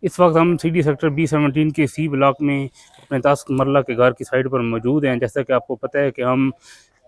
इस वक्त हम सिटी सेक्टर B17 के सी ब्लॉक में अपने 10 मरला के घर की साइड पर मौजूद हैं। जैसा कि आपको पता है कि हम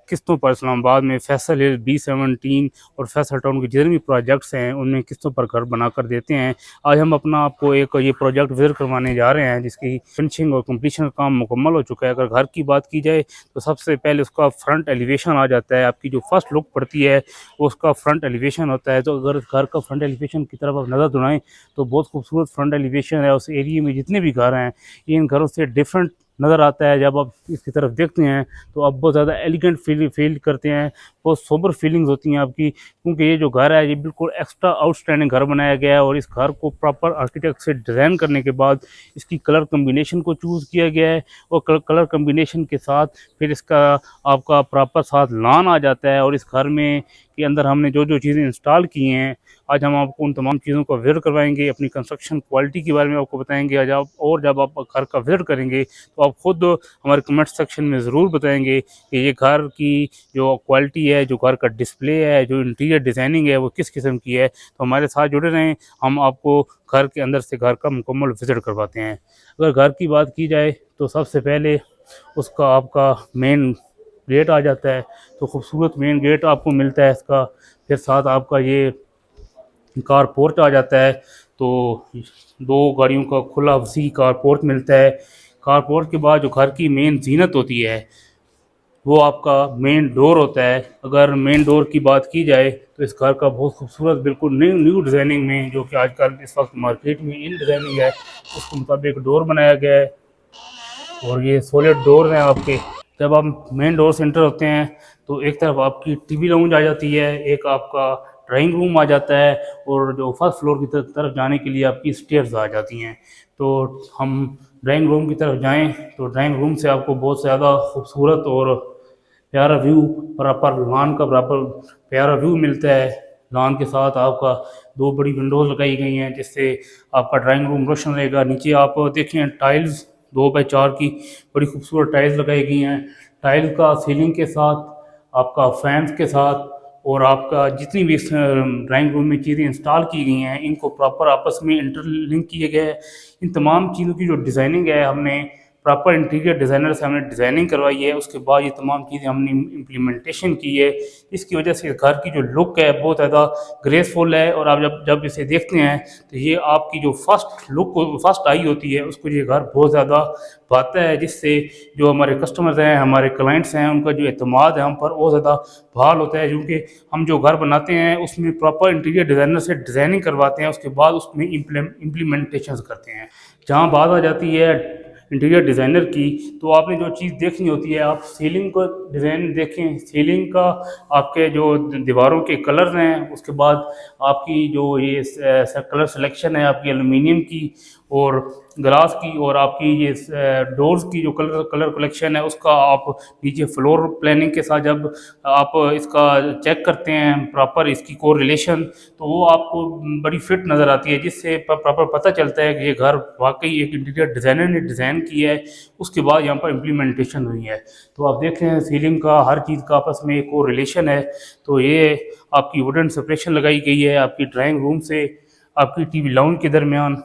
किस्तों पर इस्लामाबाद में फैसल हिल B17 और फैसल टाउन के जितने भी प्रोजेक्ट्स हैं उनमें किस्तों पर घर बनाकर देते हैं। आज हम अपना आपको एक ये प्रोजेक्ट विजिट करवाने जा रहे हैं जिसकी फिनिशिंग और कंप्लीशन का काम मुकम्मल हो चुका है। अगर घर की बात की जाए तो सबसे पहले उसका फ्रंट एलिवेशन आ जाता है। आपकी जो फर्स्ट लुक पड़ती है वो उसका फ्रंट एलिवेशन होता है। तो अगर घर का फ्रंट एलिवेशन की तरफ आप नज़र दौड़ाएं तो बहुत खूबसूरत फ्रंट एलिवेशन है। उस एरिया में जितने भी घर हैं इन घरों से डिफरेंट नज़र आता है। जब आप इसकी तरफ देखते हैं तो आप बहुत ज़्यादा एलिगेंट फील करते हैं, बहुत सोबर फीलिंग्स होती हैं आपकी, क्योंकि ये जो घर है ये बिल्कुल एक्स्ट्रा आउटस्टैंडिंग घर बनाया गया है। और इस घर को प्रॉपर आर्किटेक्ट से डिज़ाइन करने के बाद इसकी कलर कम्बिनेशन को चूज़ किया गया है और कलर कम्बिनेशन के साथ फिर इसका आपका प्रॉपर साथ लॉन आ जाता है। और इस घर में के अंदर हमने जो जो चीज़ें इंस्टॉल की हैं आज हम आपको उन तमाम चीज़ों का विजिट करवाएंगे, अपनी कंस्ट्रक्शन क्वालिटी के बारे में आपको बताएंगे। आज आप और जब आप घर का विजिट करेंगे तो आप खुद हमारे कमेंट सेक्शन में ज़रूर बताएंगे कि ये घर की जो क्वालिटी है, जो घर का डिस्प्ले है, जो इंटीरियर डिज़ाइनिंग है वो किस किस्म की है। तो हमारे साथ जुड़े रहें, हम आपको घर के अंदर से घर का मुकम्मल विजिट करवाते हैं। अगर घर की बात की जाए तो सबसे पहले उसका आपका मेन गेट आ जाता है। तो खूबसूरत मेन गेट आपको मिलता है इसका। फिर साथ आपका ये कार पोर्च आ जाता है। तो दो गाड़ियों का खुला वसी कार पोर्च मिलता है। कार पोर्च के बाद जो घर की मेन जीनत होती है वो आपका मेन डोर होता है। अगर मेन डोर की बात की जाए तो इस कार का बहुत खूबसूरत बिल्कुल न्यू डिज़ाइनिंग में, जो कि आजकल इस वक्त मार्केट में इन डिज़ाइनिंग है, उसके मुताबिक डोर बनाया गया है। और ये सॉलिड डोर हैं आपके। जब आप मेन डोर से एंटर होते हैं तो एक तरफ आपकी टीवी लाउंज आ जाती है, एक आपका ड्राइंग रूम आ जाता है और जो फर्स्ट फ्लोर की तरफ जाने के लिए आपकी स्टेयर्स आ जाती हैं। तो हम ड्राइंग रूम की तरफ जाएं तो ड्राइंग रूम से आपको बहुत ज़्यादा खूबसूरत और प्यारा व्यू, प्रॉपर लॉन का प्रॉपर प्यारा व्यू मिलता है। लॉन के साथ आपका दो बड़ी विंडोज लगाई गई हैं जिससे आपका ड्राइंग रूम रोशन रहेगा। नीचे आप देखें टाइल्स 2x4 की बड़ी खूबसूरत टाइल्स लगाई गई हैं। टाइल्स का सीलिंग के साथ, आपका फैंस के साथ और आपका जितनी भी ड्राइंग रूम में चीज़ें इंस्टॉल की गई हैं इनको प्रॉपर आपस में इंटरलिंक किए गए हैं। इन तमाम चीज़ों की जो डिज़ाइनिंग है हमने प्रॉपर इंटीरियर डिज़ाइनर से हमने डिज़ाइनिंग करवाई है। उसके बाद ये तमाम चीज़ें हमने इम्प्लीमेंटेशन की है। इसकी वजह से घर की जो लुक है बहुत ज़्यादा ग्रेसफुल है। और आप जब जब इसे देखते हैं तो ये आपकी जो फर्स्ट लुक फर्स्ट आई होती है उसको ये घर बहुत ज़्यादा भाता है, जिससे जो हमारे कस्टमर्स हैं, हमारे क्लाइंट्स हैं, उनका जो एतमाद है हम पर बहुत ज़्यादा बहाल होता है। क्योंकि हम जो घर बनाते हैं उसमें प्रॉपर इंटीरियर डिज़ाइनर से डिज़ाइनिंग करवाते हैं, उसके बाद उसमें इम्प्लीमेंटेशन करते हैं। जहाँ बात आ जाती है इंटीरियर डिज़ाइनर की, तो आपने जो चीज़ देखनी होती है आप सीलिंग को डिज़ाइन देखें। सीलिंग का आपके जो दीवारों के कलर हैं, उसके बाद आपकी जो ये कलर सिलेक्शन है आपकी एलुमिनियम की और ग्लास की, और आपकी ये डोर्स की जो कलर कलेक्शन है उसका आप नीचे फ्लोर प्लानिंग के साथ जब आप इसका चेक करते हैं प्रॉपर इसकी कोरिलेशन, तो वो आपको बड़ी फिट नज़र आती है, जिससे प्रॉपर पता चलता है कि ये घर वाकई एक इंटीरियर डिज़ाइनर ने डिज़ाइन किया है। उसके बाद यहाँ पर इम्प्लीमेंटेशन हुई है। तो आप देख रहे हैं सीलिंग का हर चीज़ का आपस में एक कोरिलेशन है। तो ये आपकी वुडन सेपरेशन लगाई गई है आपकी ड्राइंग रूम से आपकी टीवी लाउंज के दरमियान।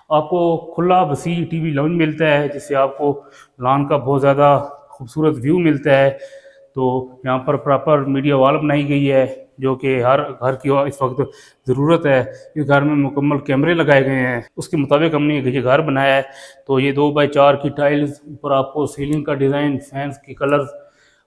आपको खुला वसी टीवी लाउंज मिलता है जिससे आपको लॉन का बहुत ज़्यादा खूबसूरत व्यू मिलता है। तो यहाँ पर प्रॉपर मीडिया वॉल बनाई गई है जो कि हर घर की इस वक्त ज़रूरत है। इस घर में मुकम्मल कैमरे लगाए गए हैं, उसके मुताबिक हमने ये घर बनाया है। तो ये 2x4 की टाइल्स, ऊपर आपको सीलिंग का डिज़ाइन, फैंस के कलर,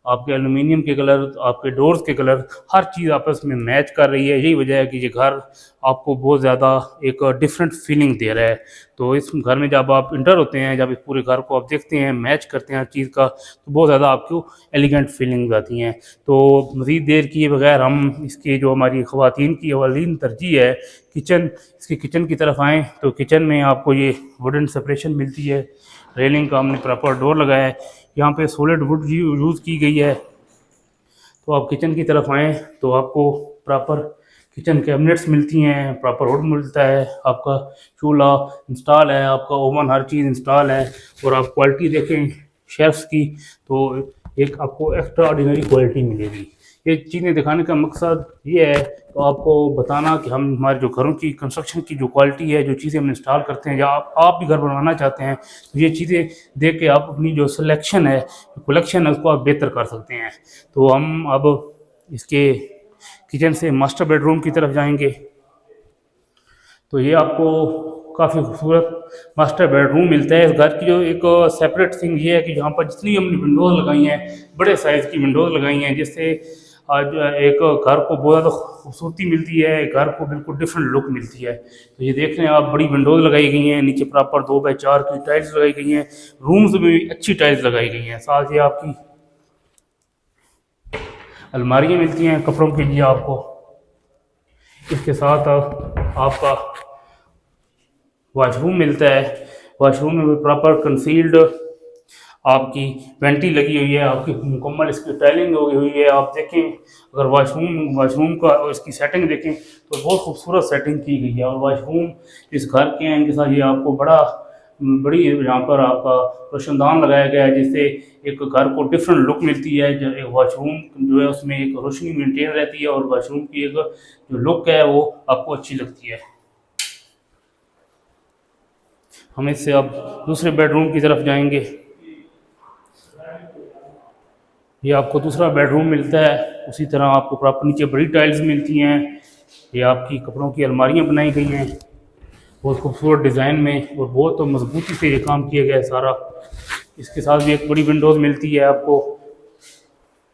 आपके एलुमिनियम के कलर, आपके डोर्स के कलर, हर चीज़ आपस में मैच कर रही है। यही वजह है कि ये घर आपको बहुत ज़्यादा एक डिफरेंट फीलिंग दे रहा है। तो इस घर में जब आप इंटर होते हैं, जब इस पूरे घर को आप देखते हैं, मैच करते हैं हर चीज़ का, तो बहुत ज़्यादा आपको एलिगेंट फीलिंग आती हैं। तो मज़ीद देर किए बगैर हम इसकी जो हमारी ख़वातीन की अवलीन तरजीह है किचन, इसकी किचन की तरफ आएँ तो किचन में आपको ये वुडन सेपरेशन मिलती है। रेलिंग का हमने प्रॉपर डोर लगाया है, यहाँ पे सॉलिड वुड यूज़ की गई है। तो आप किचन की तरफ आएँ तो आपको प्रॉपर किचन कैबिनेट्स मिलती हैं, प्रॉपर वुड मिलता है, आपका चूल्हा इंस्टॉल है, आपका ओवन, हर चीज़ इंस्टॉल है। और आप क्वालिटी देखें शेफ्स की तो एक आपको एक्स्ट्रा ऑर्डिनरी क्वालिटी मिलेगी। ये चीज़ें दिखाने का मकसद ये है तो आपको बताना कि हम हमारे जो घरों की कंस्ट्रक्शन की जो क्वालिटी है, जो चीज़ें हम इंस्टॉल करते हैं या आप भी घर बनवाना चाहते हैं तो ये चीज़ें देख के आप अपनी जो सिलेक्शन है, कलेक्शन है, उसको आप बेहतर कर सकते हैं। तो हम अब इसके किचन से मास्टर बेडरूम की तरफ जाएंगे। तो ये आपको काफ़ी खूबसूरत मास्टर बेडरूम मिलता है। इस घर की जो एक सेपरेट थिंग ये है कि यहाँ पर जितनी हमने विंडोज़ लगाई हैं, बड़े साइज़ की विंडोज़ लगाई हैं, जिससे आज एक घर को बहुत ज़्यादा खूबसूरती मिलती है, घर को बिल्कुल डिफरेंट लुक मिलती है। तो ये देख रहे हैं आप, बड़ी विंडोज़ लगाई गई हैं, नीचे प्रॉपर 2x4 की टाइल्स लगाई गई हैं, रूम्स में भी अच्छी टाइल्स लगाई गई हैं। साथ ही आपकी अलमारियाँ मिलती हैं कपड़ों के लिए आपको। इसके साथ आपका वॉशरूम मिलता है। वॉशरूम में भी प्रॉपर कंसील्ड आपकी वेंटी लगी हुई है, आपकी मुकम्मल इसकी टाइलिंग हो हुई है। आप देखें अगर वॉशरूम का इसकी सेटिंग देखें तो बहुत खूबसूरत सेटिंग की गई है। और वॉशरूम इस घर के हैं इनके साथ ये आपको बड़ी यहाँ पर आपका रोशनदान लगाया गया है, जिससे एक घर को डिफरेंट लुक मिलती है। जो एक वॉशरूम जो है उसमें एक रोशनी मेंटेन रहती है और वॉशरूम की एक जो लुक है वो आपको अच्छी लगती है। हम इससे अब दूसरे बेडरूम की तरफ जाएंगे। ये आपको दूसरा बेडरूम मिलता है। उसी तरह आपको प्रॉपर नीचे बड़ी टाइल्स मिलती हैं। ये आपकी कपड़ों की अलमारियां बनाई गई हैं बहुत खूबसूरत डिज़ाइन में और बहुत मजबूती से ये काम किया गया है सारा। इसके साथ भी एक बड़ी विंडोज़ मिलती है आपको।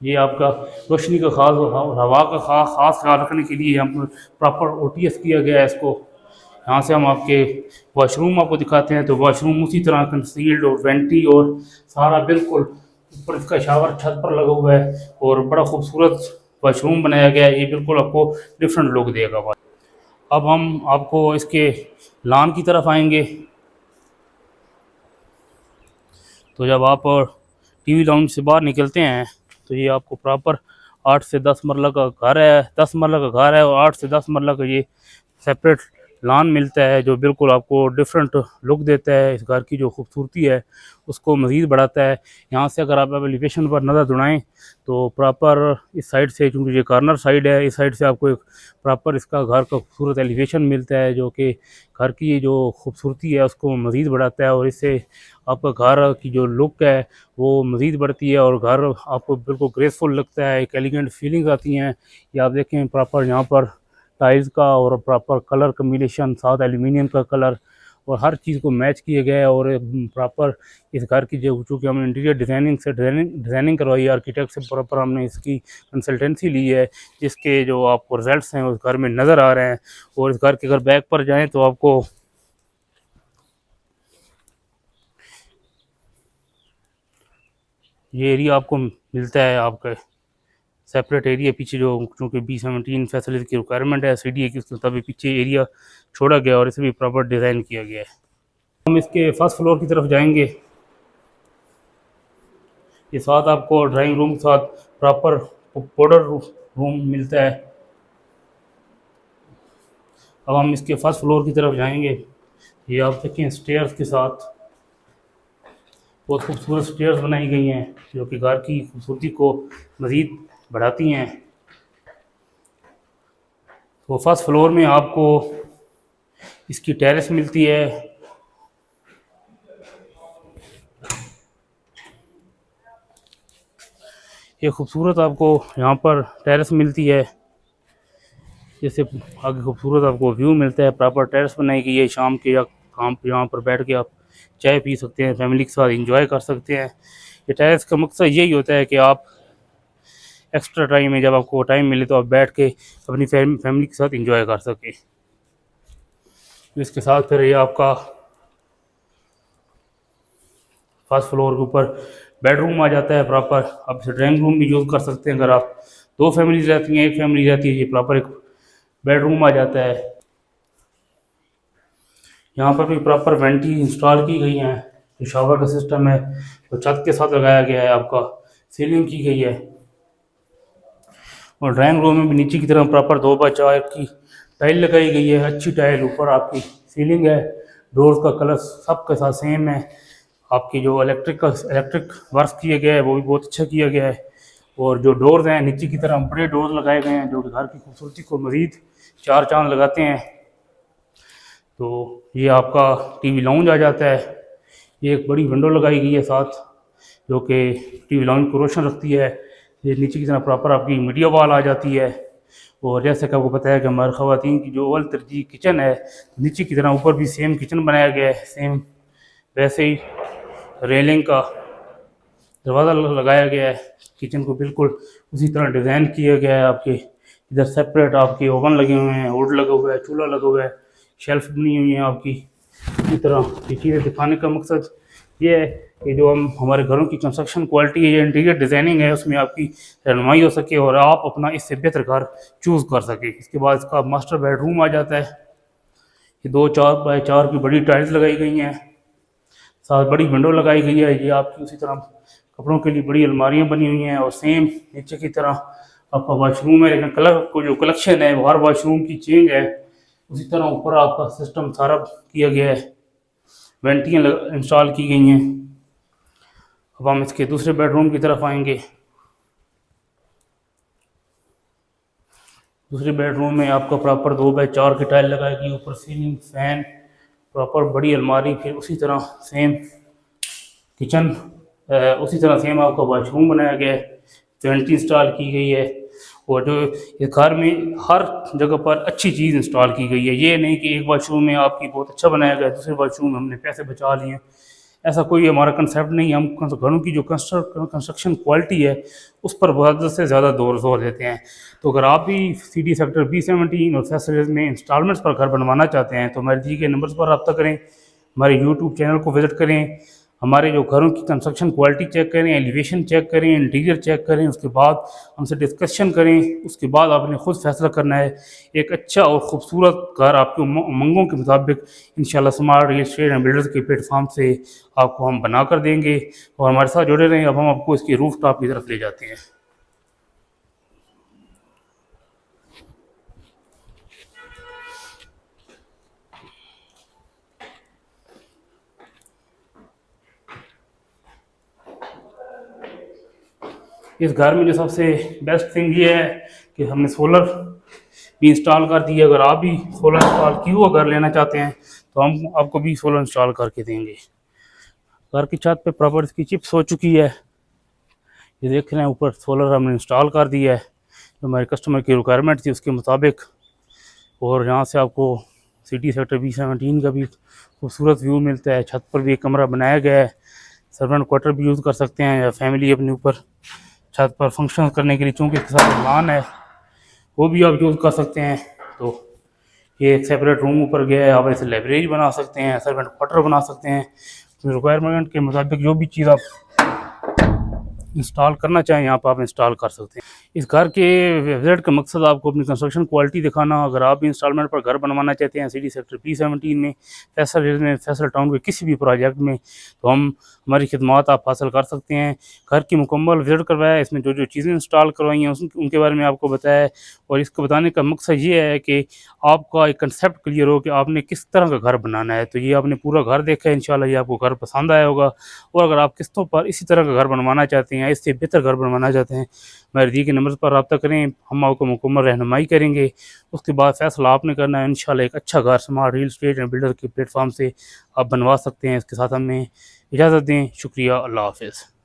ये आपका रोशनी का खास और हवा का खास ख्याल रखने के लिए हम प्रॉपर OTS किया गया है इसको। यहाँ से हम आपके वॉशरूम आपको दिखाते हैं। तो वॉशरूम उसी तरह कंसील्ड और वेंटी और सारा बिल्कुल ऊपर इसका शावर छत पर लगा हुआ है और बड़ा खूबसूरत वॉशरूम बनाया गया है। ये बिल्कुल आपको डिफरेंट लुक देगा। अब हम आपको इसके लॉन की तरफ आएंगे। तो जब आप टीवी लाउंज से बाहर निकलते हैं तो ये आपको प्रॉपर 8 से 10 मरला का घर है, 10 मरला का घर है और 8 से 10 मरला का ये सेपरेट लॉन मिलता है, जो बिल्कुल आपको डिफरेंट लुक देता है। इस घर की जो खूबसूरती है उसको मज़ीद बढ़ाता है। यहाँ से अगर आप एलिवेशन पर नज़र दौड़ाएं तो प्रॉपर इस साइड से, क्योंकि ये कॉर्नर साइड है, इस साइड से आपको एक प्रॉपर इसका घर का खूबसूरत एलिवेशन मिलता है, जो कि घर की जो खूबसूरती है उसको मज़ीद बढ़ाता है। और इससे आपका घर की जो लुक है वो मज़ीद बढ़ती है और घर आपको बिल्कुल ग्रेसफुल लगता है, एक एलिगेंट फीलिंग्स आती हैं। ये आप देखें प्रॉपर यहाँ पर टाइल्स का और प्रॉपर कलर कम्बिनेशन, साथ एल्यूमिनियम का कलर और हर चीज़ को मैच किए गए हैं। और प्रॉपर इस घर की जो चूँकि हमने इंटीरियर डिज़ाइनिंग से डिज़ाइनिंग करवाई है, आर्किटेक्ट से प्रॉपर हमने इसकी कंसल्टेंसी ली है, जिसके जो आपको रिजल्ट्स हैं उस घर में नज़र आ रहे हैं। और इस घर के अगर बैक पर जाएँ तो आपको ये एरिया आपको मिलता है, आपका सेपरेट एरिया पीछे जो चूँकि B17 फैसिलिटी की रिक्वायरमेंट है CDA की, उसके तभी पीछे एरिया छोड़ा गया और इसे भी प्रॉपर डिज़ाइन किया गया है। हम इसके फर्स्ट फ्लोर की तरफ जाएंगे। ये साथ आपको ड्राइंग रूम के साथ प्रॉपर पाउडर रूम मिलता है। अब हम इसके फर्स्ट फ्लोर की तरफ जाएंगे। ये आप देखें स्टेयर्स के साथ बहुत खूबसूरत स्टेयर्स बनाई गई हैं, जो कि घर की खूबसूरती को मज़ीद बढ़ाती हैं। तो फर्स्ट फ्लोर में आपको इसकी टेरेस मिलती है। ये खूबसूरत आपको यहाँ पर टेरेस मिलती है, जैसे आगे खूबसूरत आपको व्यू मिलता है। प्रॉपर टेरेस बनाई गई है, शाम के या काम यहाँ पर बैठ के आप चाय पी सकते हैं, फैमिली के साथ एंजॉय कर सकते हैं। ये टेरेस का मकसद यही होता है कि आप एक्स्ट्रा टाइम में जब आपको टाइम मिले तो आप बैठ के अपनी फैमिली के साथ एंजॉय कर सकें। इसके साथ फिर ये आपका फर्स्ट फ्लोर के ऊपर बेडरूम आ जाता है प्रॉपर। आप इसे ड्राइंग रूम भी यूज़ कर सकते हैं। अगर आप 2 फैमिलीज रहती हैं, 1 फैमिली रहती है, ये प्रॉपर एक बेडरूम आ जाता है। यहाँ पर भी प्रॉपर वेंटी इंस्टॉल की गई हैं, जो शावर का सिस्टम है वो छत के साथ लगाया गया है, आपका सीलिंग की गई है। और ड्राइंग रूम में भी नीचे की तरफ प्रॉपर 2x4 की टाइल लगाई गई है, अच्छी टाइल। ऊपर आपकी सीलिंग है, डोर्स का कलर सबके साथ सेम है। आपकी जो इलेक्ट्रिक वर्क किया गया है वो भी बहुत अच्छा किया गया है। और जो डोर्स हैं नीचे की तरफ बड़े डोर्स लगाए गए हैं जो कि घर की खूबसूरती को मज़ीद चार चांद लगाते हैं। तो ये आपका टीवी लाउंज आ जाता है। ये एक बड़ी विंडो लगाई गई है साथ जो कि टीवी लाउंज को रोशन रखती है। ये नीचे की तरफ प्रॉपर आपकी मीडिया वॉल आ जाती है। और जैसे कि आपको पता है कि हमारे ख़वातीन की जो अव्वल तरजीह किचन है, नीचे की तरह ऊपर भी सेम किचन बनाया गया है, सेम वैसे ही रेलिंग का दरवाज़ा लगाया गया है। किचन को बिल्कुल उसी तरह डिज़ाइन किया गया है। आपके इधर सेपरेट आपके ओवन लगे हुए हैं, हुड लगा हुआ है, चूल्हा लगा हुआ है, शेल्फ बनी हुई है आपकी। इसी तरह ये चीज़ें दिखाने का मकसद ये है कि जो हम हमारे घरों की कंस्ट्रक्शन क्वालिटी है या इंटीरियर डिज़ाइनिंग है उसमें आपकी रहनुमाई हो सके और आप अपना इससे बेहतर घर चूज़ कर सके। इसके बाद इसका मास्टर बेडरूम आ जाता है। ये 2 4 बाय 4 की बड़ी टाइल्स लगाई गई हैं, साथ बड़ी विंडो लगाई गई है। ये आपकी उसी तरह कपड़ों के लिए बड़ी अलमारियाँ बनी हुई हैं और सेम नीचे की तरह आपका वाशरूम है, लेकिन कलर को जो कलेक्शन है वो हर वाशरूम की चेंज है। उसी तरह ऊपर आपका सिस्टम सारा किया गया है, वेंटियाँ इंस्टॉल की गई हैं। अब हम इसके दूसरे बेडरूम की तरफ आएंगे। दूसरे बेडरूम में आपका प्रॉपर 2 बाय 4 की टाइल लगाएगी, ऊपर सीलिंग फैन, प्रॉपर बड़ी अलमारी, फिर उसी तरह सेम किचन, उसी तरह सेम आपका वाशरूम बनाया गया है, वेंटी इंस्टॉल की गई है। और जो इस घर में हर जगह पर अच्छी चीज़ इंस्टॉल की गई है। ये नहीं कि एक वाशरूम में आपकी बहुत अच्छा बनाया गया है, दूसरे वाशरूम में हमने पैसे बचा लिए हैं, ऐसा कोई हमारा कंसेप्ट नहीं। हम घरों की जो कंस्ट्रक्शन क्वालिटी है उस पर ज़्यादा से ज़्यादा जोर देते हैं। तो अगर आप भी सिटी सेक्टर B17 और फैसलिटीज़ में इंस्टॉलमेंट्स पर घर बनवाना चाहते हैं तो हमारे दिए गए नंबर्स पर रब्ता करें, हमारे यूट्यूब चैनल को विज़िट करें, हमारे जो घरों की कंस्ट्रक्शन क्वालिटी चेक करें, एलिवेशन चेक करें, इंटीरियर चेक करें, उसके बाद हमसे डिस्कशन करें। उसके बाद आपने खुद फैसला करना है। एक अच्छा और ख़ूबसूरत घर आपके उमंगों के मुताबिक इंशाल्लाह smart real estate and builders के प्लेटफॉर्म से आपको हम बना कर देंगे। और हमारे साथ जुड़े रहें। अब हम आपको इसकी रूफ टॉप की तरफ ले जाते हैं। इस घर में जो सबसे बेस्ट थिंग ये है कि हमने सोलर भी इंस्टॉल कर दिया। अगर आप भी सोलर इंस्टॉल किया हुआ घर लेना चाहते हैं तो हम आपको भी सोलर इंस्टॉल करके देंगे। घर की छत पे प्रॉपर इसकी चिप्स हो चुकी है, ये देख रहे हैं, ऊपर सोलर हमने इंस्टॉल कर दिया है जो हमारे कस्टमर की रिक्वायरमेंट थी उसके मुताबिक। और यहाँ से आपको सिटी सेक्टर B17 का भी खूबसूरत व्यू मिलता है। छत पर भी एक कमरा बनाया गया है, सर्वेंट क्वार्टर भी यूज़ कर सकते हैं या फैमिली अपने ऊपर छत पर फंक्शन करने के लिए, चूँकि इसके साथ लॉन है, वो भी आप यूज़ कर सकते हैं। तो ये एक सेपरेट रूम ऊपर गया है, आप ऐसे लाइब्रेरी बना सकते हैं, सर्वेंट क्वार्टर बना सकते हैं। रिक्वायरमेंट के मुताबिक जो भी चीज़ आप इंस्टॉल करना चाहें यहाँ पर आप इंस्टॉल कर सकते हैं। इस घर के विजिट का मकसद आपको अपनी कंस्ट्रक्शन क्वालिटी दिखाना। अगर आप भी इंस्टॉलमेंट पर घर बनवाना चाहते हैं सिटी सेक्टर B17 में, फैसल टाउन के किसी भी प्रोजेक्ट में, तो हमारी खिदमत आप हासिल कर सकते हैं। घर की मुकम्मल विजिट करवाया, इसमें जो जो चीज़ें इंस्टॉल करवाई हैं उनके बारे में आपको बताया है। और इसको बताने का मकसद ये है कि आपका एक कंसेप्ट क्लियर हो कि आपने किस तरह का घर बनाना है। तो ये आपने पूरा घर देखा है, इंशाल्लाह ये आपको घर पसंद आया होगा। और अगर आप किस्तों पर इसी तरह का घर बनवाना चाहते हैं, इससे बेहतर घर बनवाना चाहते हैं, हमारे दिए के नंबर पर रब्ता करें, हम आपको मुकम्मल रहनुमाई करेंगे। उसके बाद फैसला आपने करना है। इंशाल्लाह एक अच्छा घर smart real estate and builder के प्लेटफॉर्म से आप बनवा सकते हैं। इसके साथ हमें इजाज़त दें। शुक्रिया, अल्लाह हाफ़िज़।